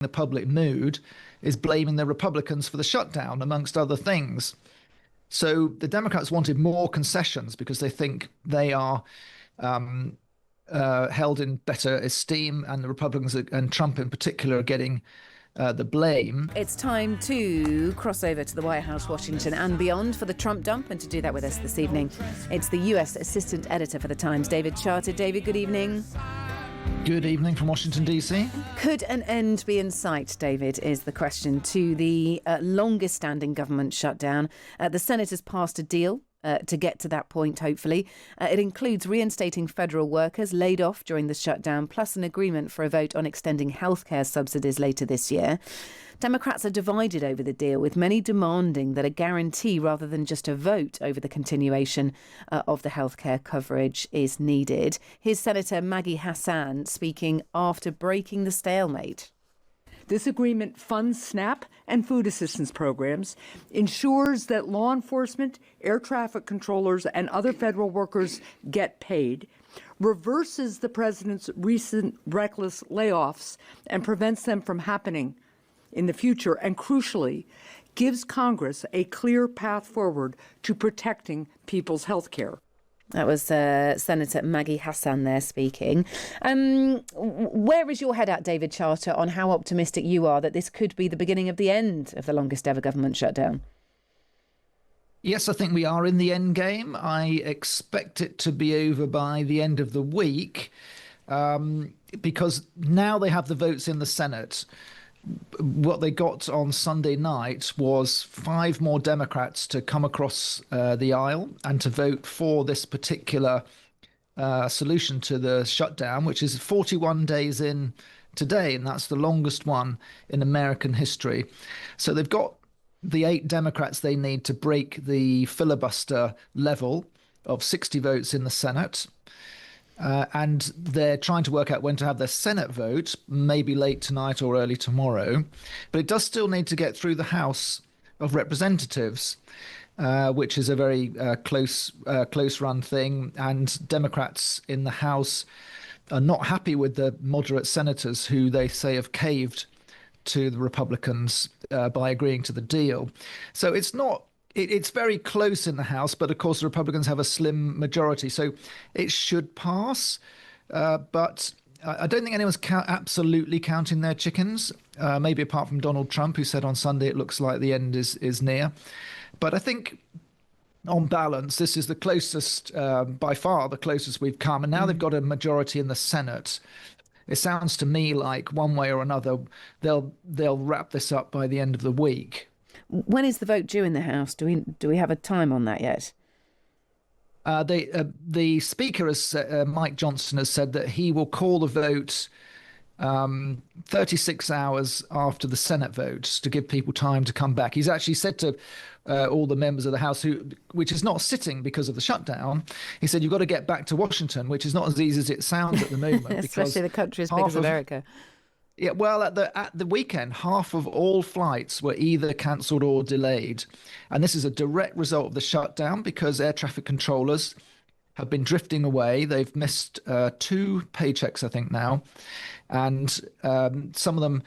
the public mood is blaming the Republicans for the shutdown, amongst other things. So the Democrats wanted more concessions because they think they are held in better esteem, and the Republicans and Trump in particular are getting the blame. It's time to cross over to the White House, Washington and beyond for the Trump dump, and to do that with us this evening, it's the US Assistant Editor for The Times, David Charter. David, good evening. Good evening from Washington, D.C. Could an end be in sight, David, is the question to the longest-standing government shutdown. The Senate has passed a deal to get to that point, hopefully. It includes reinstating federal workers laid off during the shutdown, plus an agreement for a vote on extending healthcare subsidies later this year. Democrats are divided over the deal, with many demanding that a guarantee rather than just a vote over the continuation of the healthcare coverage is needed. Here's Senator Maggie Hassan speaking after breaking the stalemate. This agreement funds SNAP and food assistance programs, ensures that law enforcement, air traffic controllers, and other federal workers get paid, reverses the president's recent reckless layoffs and prevents them from happening in the future, and crucially, gives Congress a clear path forward to protecting people's health care. That was Senator Maggie Hassan there speaking. Where is your head at, David Charter, on how optimistic you are that this could be the beginning of the end of the longest ever government shutdown? Yes, I think we are in the end game. I expect it to be over by the end of the week because now they have the votes in the Senate. What they got on Sunday night was 5 more Democrats to come across the aisle and to vote for this particular solution to the shutdown, which is 41 days in today, and that's the longest one in American history. So they've got the 8 Democrats they need to break the filibuster level of 60 votes in the Senate. And they're trying to work out when to have their Senate vote, maybe late tonight or early tomorrow. But it does still need to get through the House of Representatives, which is a very close run thing. And Democrats in the House are not happy with the moderate senators who they say have caved to the Republicans by agreeing to the deal. So it's very close in the House, but of course the Republicans have a slim majority, so it should pass. But I don't think anyone's absolutely counting their chickens, maybe apart from Donald Trump, who said on Sunday it looks like the end is near. But I think on balance, this is the closest, by far the closest we've come. And now they've got a majority in the Senate. It sounds to me like one way or another, they'll wrap this up by the end of the week. When is the vote due in the House? Do we have a time on that yet? The Speaker, Mike Johnson, has said that he will call the vote 36 hours after the Senate votes to give people time to come back. He's actually said to all the members of the House, which is not sitting because of the shutdown, he said, you've got to get back to Washington, which is not as easy as it sounds at the moment. Especially the country as big as America. Yeah, well, at the weekend, half of all flights were either cancelled or delayed. And this is a direct result of the shutdown because air traffic controllers have been drifting away. They've missed 2 paychecks, I think, now. And some of them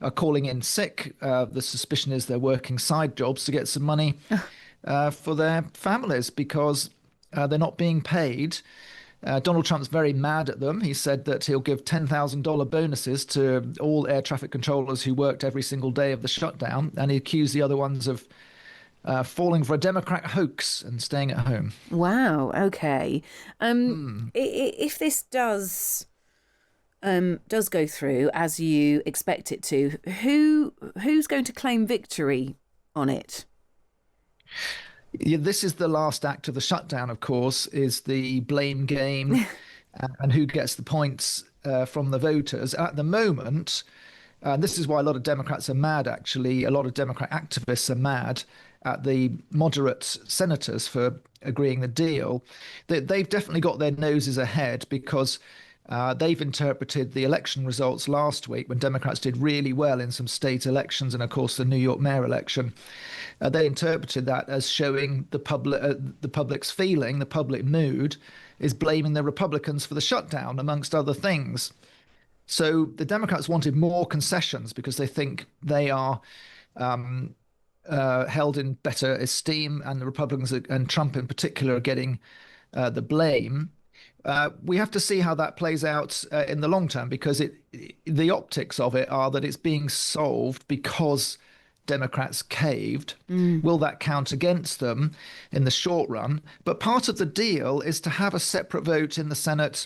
are calling in sick. The suspicion is they're working side jobs to get some money for their families because they're not being paid. Donald Trump's very mad at them. He said that he'll give $10,000 bonuses to all air traffic controllers who worked every single day of the shutdown. And he accused the other ones of falling for a Democrat hoax and staying at home. Wow. OK. If this does go through as you expect it to, who's going to claim victory on it? Yeah, this is the last act of the shutdown, of course, is the blame game and who gets the points from the voters. At the moment, this is why a lot of Democrats are mad, actually. A lot of Democrat activists are mad at the moderate senators for agreeing the deal. They've definitely got their noses ahead because they've interpreted the election results last week when Democrats did really well in some state elections and, of course, the New York mayor election. They interpreted that as showing the public's feeling, the public mood, is blaming the Republicans for the shutdown, amongst other things. So the Democrats wanted more concessions because they think they are held in better esteem, and the Republicans and Trump in particular are getting the blame. We have to see how that plays out in the long term, because the optics of it are that it's being solved because Democrats caved. Will that count against them in the short run? But part of the deal is to have a separate vote in the Senate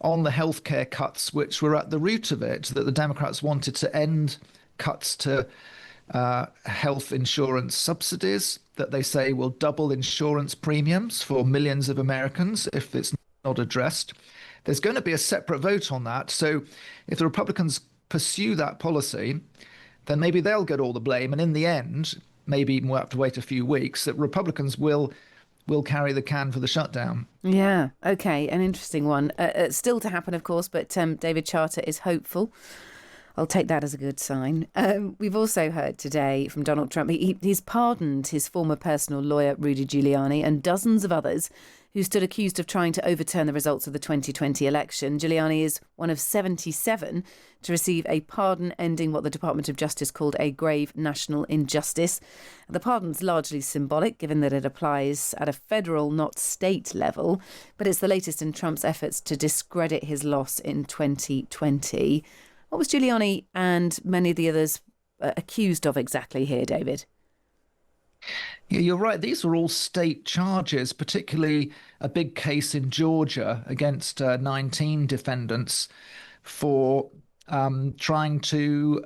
on the healthcare cuts, which were at the root of it, that the Democrats wanted to end cuts to health insurance subsidies that they say will double insurance premiums for millions of Americans if it's not addressed. There's going to be a separate vote on that. So if the Republicans pursue that policy, then maybe they'll get all the blame. And in the end, maybe we'll have to wait a few weeks, that Republicans will carry the can for the shutdown. Yeah, OK, an interesting one. Still to happen, of course, but David Charter is hopeful. I'll take that as a good sign. We've also heard today from Donald Trump. He's pardoned his former personal lawyer, Rudy Giuliani, and dozens of others who stood accused of trying to overturn the results of the 2020 election. Giuliani is one of 77 to receive a pardon, ending what the Department of Justice called a grave national injustice. The pardon's largely symbolic, given that it applies at a federal, not state level, but it's the latest in Trump's efforts to discredit his loss in 2020. What was Giuliani and many of the others accused of exactly here, David? Yeah, you're right. These were all state charges, particularly a big case in Georgia against 19 defendants for trying to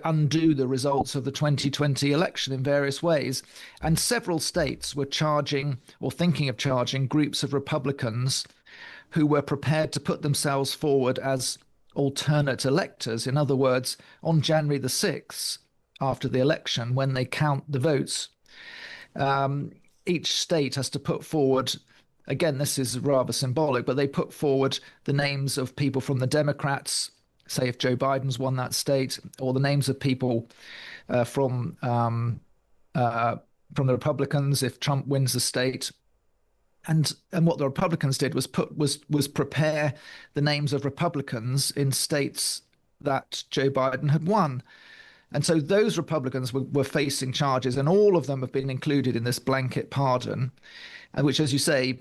undo the results of the 2020 election in various ways. And several states were charging or thinking of charging groups of Republicans who were prepared to put themselves forward as alternate electors. In other words, on January the 6th, after the election, when they count the votes, each state has to put forward, again, this is rather symbolic, but they put forward the names of people from the Democrats, say if Joe Biden's won that state, or the names of people from the Republicans if Trump wins the state. And what the Republicans did was prepare the names of Republicans in states that Joe Biden had won. And so those Republicans were facing charges, and all of them have been included in this blanket pardon, which, as you say,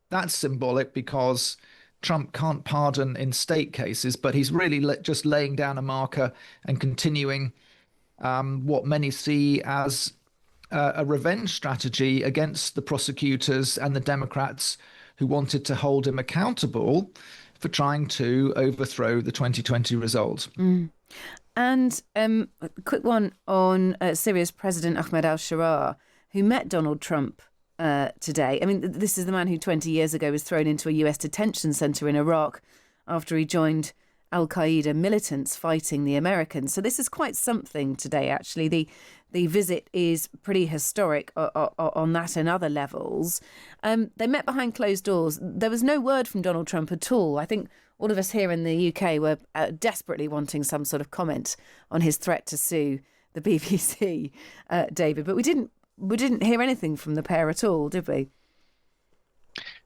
that's symbolic because Trump can't pardon in state cases, but he's really just laying down a marker and continuing what many see as a revenge strategy against the prosecutors and the Democrats who wanted to hold him accountable for trying to overthrow the 2020 result. And a quick one on Syria's President Ahmed al-Sharaa, who met Donald Trump today. I mean, this is the man who 20 years ago was thrown into a US detention centre in Iraq after he joined al-Qaeda militants fighting the Americans. So this is quite something today, actually. The visit is pretty historic on that and other levels. They met behind closed doors. There was no word from Donald Trump at all. I think all of us here in the UK were desperately wanting some sort of comment on his threat to sue the BBC, David. But we didn't hear anything from the pair at all, did we?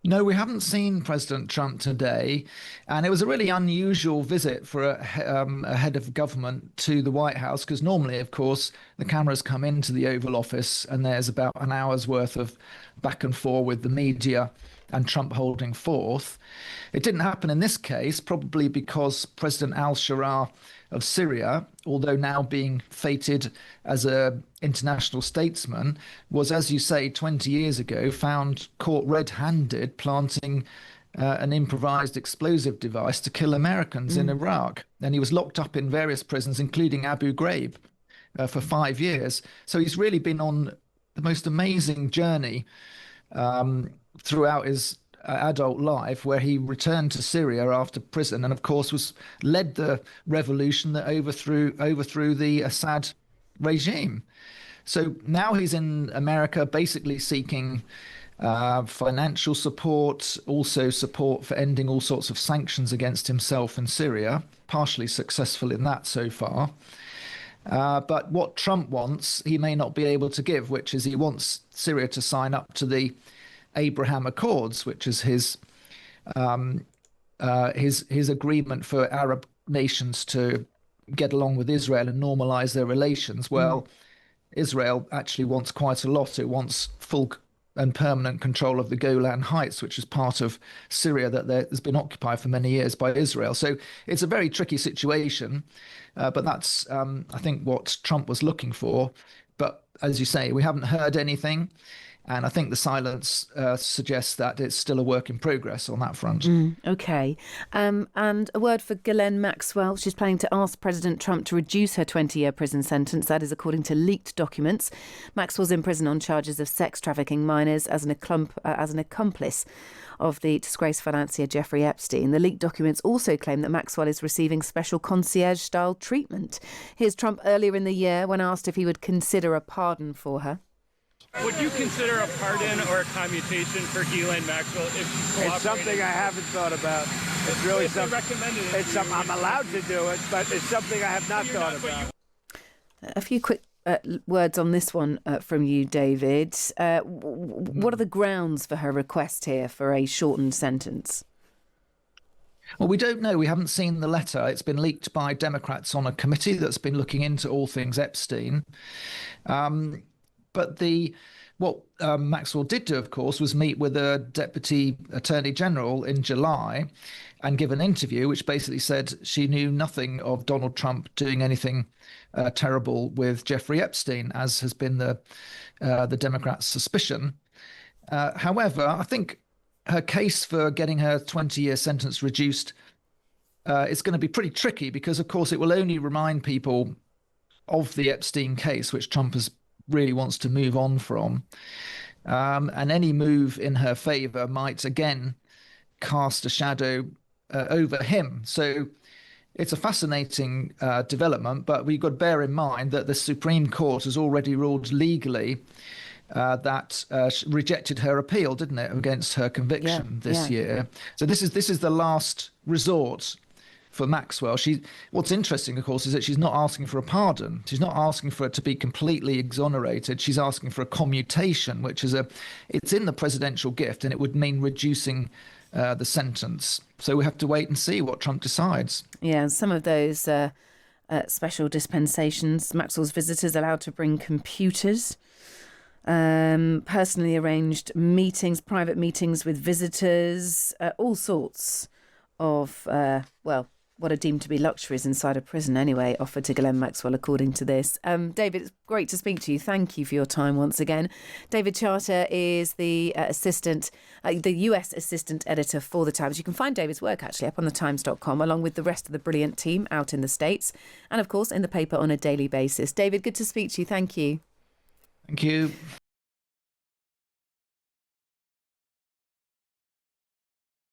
No, we haven't seen President Trump today, and it was a really unusual visit for a head of government to the White House, because normally, of course, the cameras come into the Oval Office and there's about an hour's worth of back and forth with the media and Trump holding forth. It didn't happen in this case, probably because President al-Sharaa of Syria, although now being feted as an international statesman, was, as you say, 20 years ago, found caught red-handed planting an improvised explosive device to kill Americans in Iraq. And he was locked up in various prisons, including Abu Ghraib, for 5 years. So he's really been on the most amazing journey throughout his adult life, where he returned to Syria after prison and, of course, led the revolution that overthrew the Assad regime. So now he's in America, basically seeking financial support, also support for ending all sorts of sanctions against himself in Syria, partially successful in that so far. But what Trump wants, he may not be able to give, which is he wants Syria to sign up to the Abraham Accords, which is his his agreement for Arab nations to get along with Israel and normalize their relations. Well, Israel actually wants quite a lot. It wants full and permanent control of the Golan Heights, which is part of Syria that has been occupied for many years by Israel. So it's a very tricky situation, but that's, I think, what Trump was looking for. But as you say, we haven't heard anything. And I think the silence suggests that it's still a work in progress on that front. Okay. And a word for Ghislaine Maxwell. She's planning to ask President Trump to reduce her 20-year prison sentence. That is according to leaked documents. Maxwell's in prison on charges of sex trafficking minors as an accomplice of the disgraced financier Jeffrey Epstein. The leaked documents also claim that Maxwell is receiving special concierge-style treatment. Here's Trump earlier in the year when asked if he would consider a pardon for her. Would you consider a pardon or a commutation for Ghislaine Maxwell if she's cooperating? It's something I haven't thought about. It's really something I'm allowed to do it, but it's something I have not thought about. A few quick words on this one from you, David. What are the grounds for her request here for a shortened sentence? Well, we don't know. We haven't seen the letter. It's been leaked by Democrats on a committee that's been looking into all things Epstein. But what Maxwell did do, of course, was meet with a deputy attorney general in July and give an interview, which basically said she knew nothing of Donald Trump doing anything terrible with Jeffrey Epstein, as has been the Democrats' suspicion. However, I think her case for getting her 20-year sentence reduced is going to be pretty tricky because, of course, it will only remind people of the Epstein case, which Trump has really wants to move on from. And any move in her favor might again cast a shadow over him. So it's a fascinating development, but we've got to bear in mind that the Supreme Court has already ruled legally that rejected her appeal, didn't it, against her conviction this year. So this is the last resort for Maxwell. What's interesting, of course, is that she's not asking for a pardon. She's not asking for it to be completely exonerated. She's asking for a commutation, which is it's in the presidential gift, and it would mean reducing the sentence. So we have to wait and see what Trump decides. Yeah, some of those special dispensations. Maxwell's visitors allowed to bring computers, personally arranged meetings, private meetings with visitors, all sorts of, what are deemed to be luxuries inside a prison anyway, offered to Ghislaine Maxwell, according to this. David, it's great to speak to you. Thank you for your time once again. David Charter is the the US assistant editor for The Times. You can find David's work actually up on thetimes.com, along with the rest of the brilliant team out in the States, and of course in the paper on a daily basis. David, good to speak to you. Thank you. Thank you.